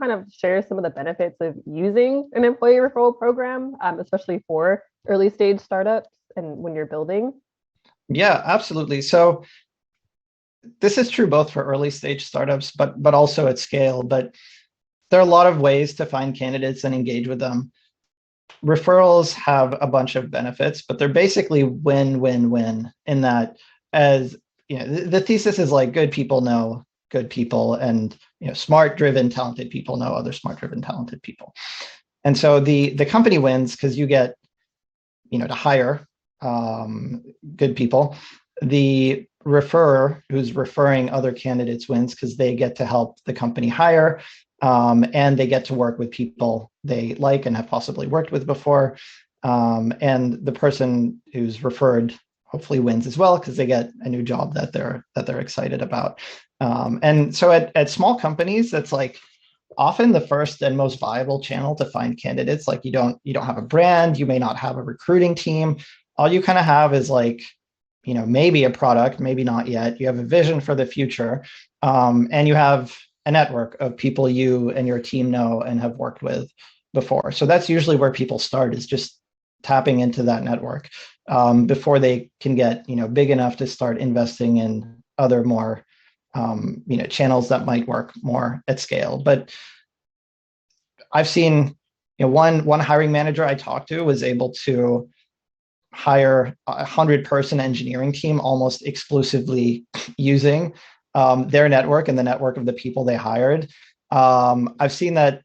kind of share some of the benefits of using an employee referral program, especially for early stage startups and when you're building? Yeah, absolutely. So this is true both for early stage startups, but also at scale. But there are a lot of ways to find candidates and engage with them. Referrals have a bunch of benefits, but they're basically win-win-win in that, as you know, the thesis is like good people know good people, and smart driven talented people know other smart driven talented people. And so the company wins because you get to hire good people. The referrer who's referring other candidates wins because they get to help the company hire, and they get to work with people they like and have possibly worked with before. And the person who's referred hopefully wins as well because they get a new job that they're excited about. And so at small companies, that's like often the first and most viable channel to find candidates. Like you don't have a brand, you may not have a recruiting team. All you kind of have is like, maybe a product, maybe not yet. You have a vision for the future, and you have a network of people you and your team know and have worked with before. So that's usually where people start, is just tapping into that network before they can get big enough to start investing in other more channels that might work more at scale. But I've seen one hiring manager I talked to was able to hire a 100-person engineering team almost exclusively using their network and the network of the people they hired. I've seen that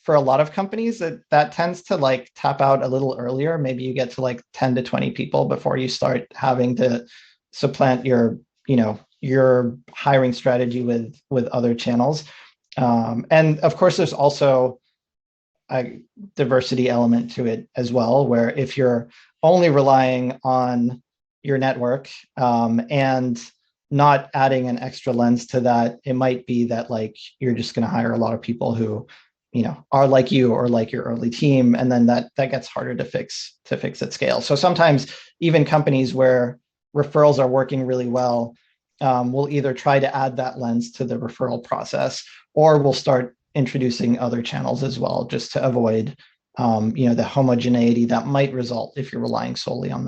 for a lot of companies that tends to like tap out a little earlier. Maybe you get to like 10 to 20 people before you start having to supplant your hiring strategy with other channels. And of course, there's also a diversity element to it as well, where if you're only relying on your network and not adding an extra lens to that, it might be that like you're just going to hire a lot of people who are like you or like your early team, and then that gets harder to fix at scale. So sometimes even companies where referrals are working really well will either try to add that lens to the referral process, or we'll start introducing other channels as well, just to avoid the homogeneity that might result if you're relying solely on